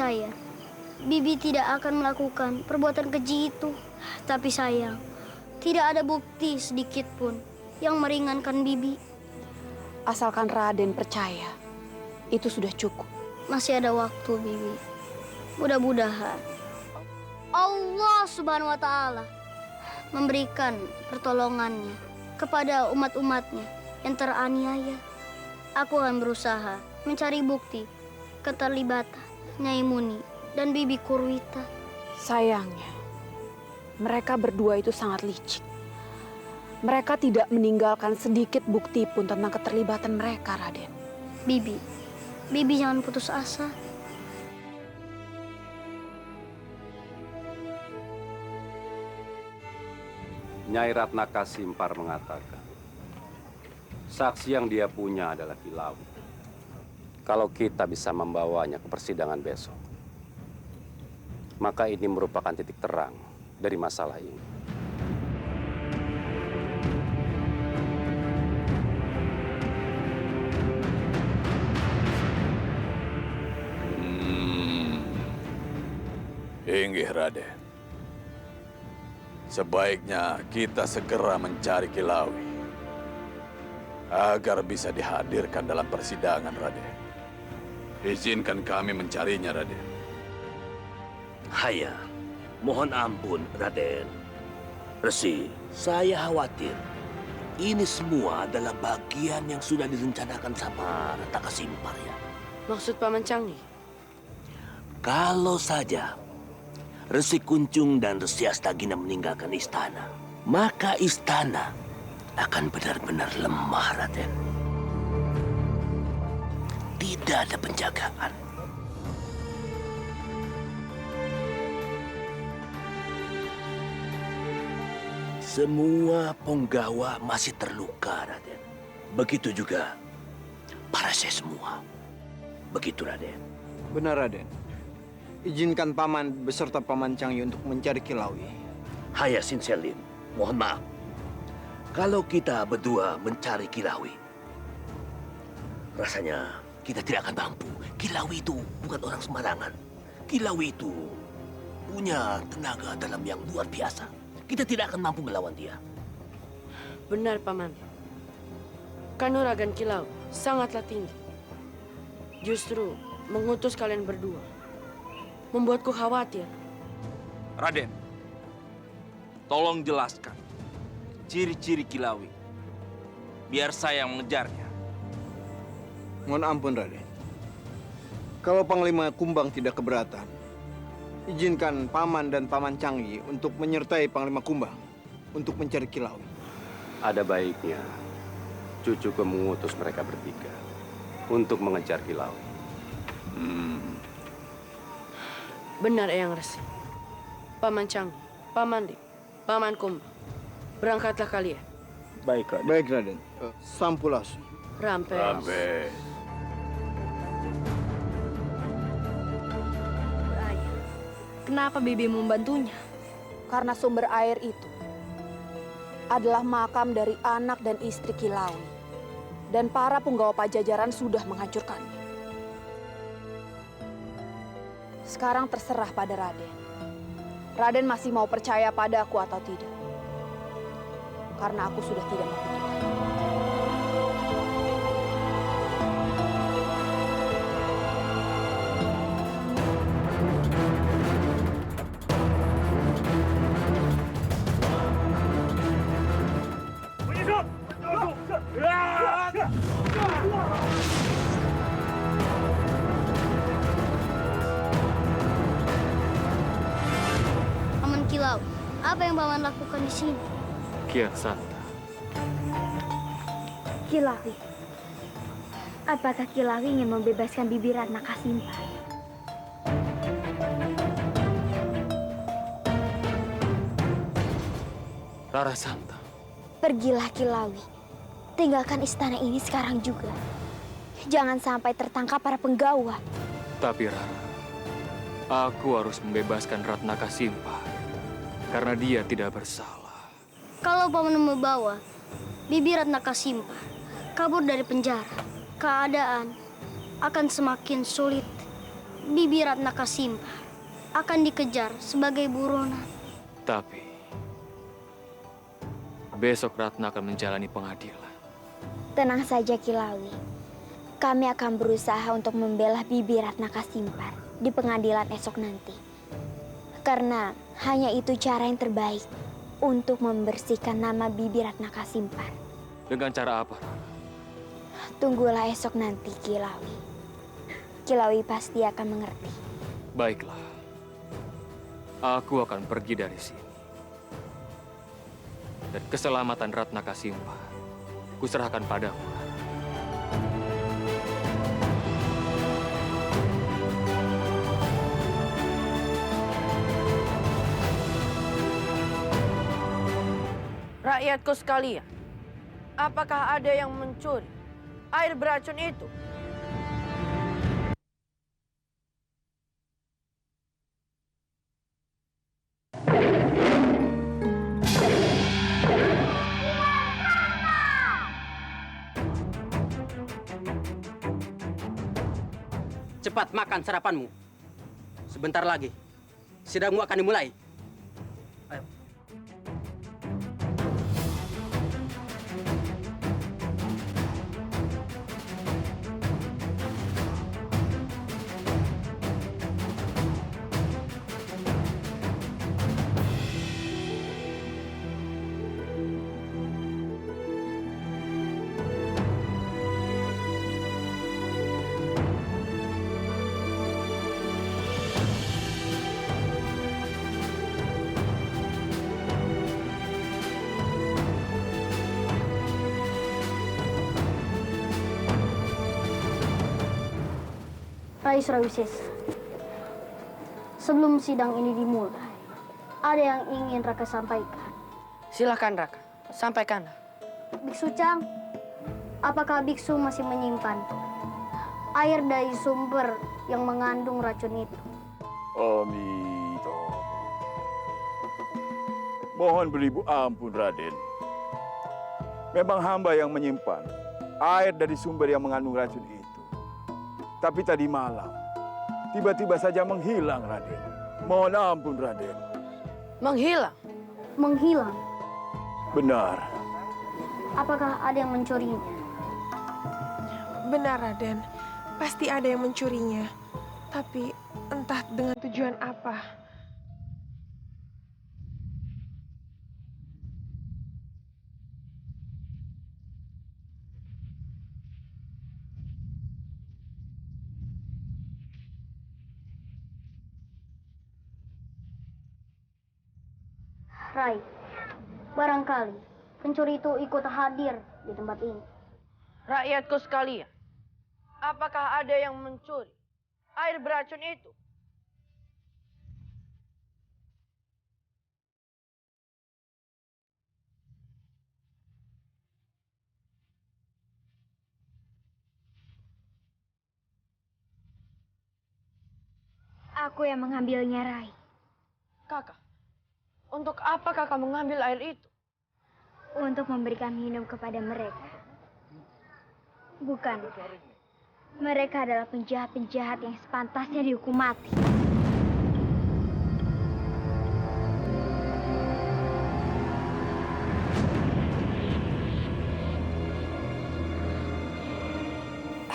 percaya Bibi tidak akan melakukan perbuatan keji itu. Tapi sayang, tidak ada bukti sedikit pun yang meringankan Bibi. Asalkan Raden percaya, itu sudah cukup. Masih ada waktu, Bibi. Mudah-mudahan Allah Subhanahu wa Ta'ala memberikan pertolongannya kepada umat-umatnya yang teraniaya. Aku akan berusaha mencari bukti keterlibatan Nyai Muni dan Bibi Kurwita. Sayangnya, mereka berdua itu sangat licik. Mereka tidak meninggalkan sedikit bukti pun tentang keterlibatan mereka, Raden. Bibi jangan putus asa. Nyai Ratna Kasimpar mengatakan, saksi yang dia punya adalah Kilawi. Kalau kita bisa membawanya ke persidangan besok, maka ini merupakan titik terang dari masalah ini. Inggih, Raden. Sebaiknya kita segera mencari Kilawi agar bisa dihadirkan dalam persidangan, Raden. Izinkan kami mencarinya, Raden. Haya, mohon ampun, Raden. Resi, saya khawatir ini semua adalah bagian yang sudah direncanakan sama Ratna Kasimpar ya. Maksud Paman Canggih? Kalau saja Resi Kuncung dan Resi Astagina meninggalkan istana, maka istana akan benar-benar lemah, Raden. Tidak ada penjagaan. Semua penggawa masih terluka, Raden. Begitu juga para saya semua. Begitu, Raden. Benar, Raden. Izinkan Paman beserta Paman Canggih untuk mencari Kilawi. Haya Sinselin, mohon maaf. Kalau kita berdua mencari Kilawi, rasanya kita tidak akan mampu. Kilawi itu bukan orang sembarangan. Kilawi itu punya tenaga dalam yang luar biasa. Kita tidak akan mampu melawan dia. Benar, Paman. Kanuragan Kilau sangatlah tinggi. Justru mengutus kalian berdua membuatku khawatir. Raden, tolong jelaskan ciri-ciri Kilawi, biar saya yang mengejarnya. Mohon ampun, Raden. Kalau Panglima Kumbang tidak keberatan, izinkan Paman dan Paman Canggih untuk menyertai Panglima Kumbang untuk mencari Kilawi. Ada baiknya cucuku mengutus mereka bertiga untuk mengejar Kilawi. Benar, Eyang Resi. Paman Canggih, Paman Dik, Paman Kumbang, berangkatlah kalian. Baik, Raden. Baik, Raden. Sampurasun. Rampes. Rampes. Kenapa Bibi membantunya? Karena sumber air itu adalah makam dari anak dan istri Kilawi. Dan para penggawa Pajajaran sudah menghancurkannya. Sekarang terserah pada Raden. Raden masih mau percaya padaku atau tidak? Karena aku sudah tidak membutuhkan. Paman Kilau, apa yang Paman lakukan di sini? Kian Santa. Kilawi. Apakah Kilawi ingin membebaskan Bibi Ratna Kasimpar? Rara Santa. Pergilah Kilawi. Tinggalkan istana ini sekarang juga. Jangan sampai tertangkap para penggawa. Tapi Rara, aku harus membebaskan Ratna Kasimpar karena dia tidak bersalah. Kalau Paman membawa Bibi Ratna Kasimpar kabur dari penjara, keadaan akan semakin sulit Bibi Ratna Kasimpa akan dikejar sebagai buronan. Tapi besok Ratna akan menjalani pengadilan. Tenang saja Kilawi. Kami akan berusaha untuk membela Bibi Ratna Kasimpar di pengadilan esok nanti. Karena hanya itu cara yang terbaik untuk membersihkan nama Bibi Ratna Kasimpar. Dengan cara apa, Rana? Tunggulah esok nanti, Kilawi. Kilawi pasti akan mengerti. Baiklah. Aku akan pergi dari sini. Dan keselamatan Ratna Kasimpa kuserahkan padamu. Rakyatku sekalian, apakah ada yang mencuri air beracun itu? Cepat makan sarapanmu. Sebentar lagi, sidangmu akan dimulai. Ayo. Rai Surawisesa, sebelum sidang ini dimulai, ada yang ingin Raka sampaikan. Silakan Raka, sampaikanlah. Biksu Cang, apakah Biksu masih menyimpan air dari sumber yang mengandung racun itu? Amito. Mohon beribu ampun, Raden. Memang hamba yang menyimpan air dari sumber yang mengandung racun itu. Tapi tadi malam, tiba-tiba saja menghilang, Raden. Mohon ampun, Raden. Menghilang? Menghilang? Benar. Apakah ada yang mencurinya? Benar, Raden. Pasti ada yang mencurinya. Tapi entah dengan tujuan apa. Rai, barangkali pencuri itu ikut hadir di tempat ini. Rakyatku sekalian, apakah ada yang mencuri air beracun itu? Aku yang mengambilnya, Rai. Kakak, untuk apa kakak mengambil air itu? Untuk memberikan minum kepada mereka. Bukan. Mereka adalah penjahat-penjahat yang sepantasnya dihukum mati.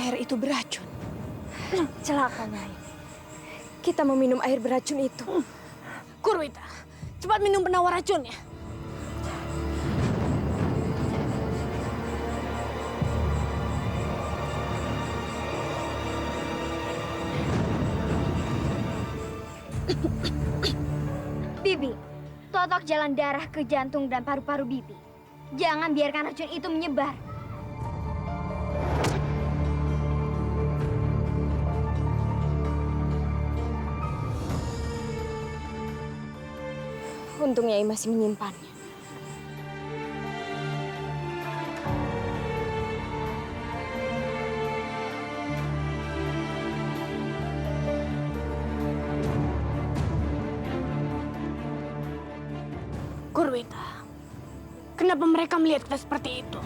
Air itu beracun. Celaka, Nyai. Kita meminum air beracun itu. Kurwita, cepat minum penawar racunnya. Bibi, totok jalan darah ke jantung dan paru-paru Bibi. Jangan biarkan racun itu menyebar. Untung Nyai masih menyimpannya. Kurwita, kenapa mereka melihat kita seperti itu?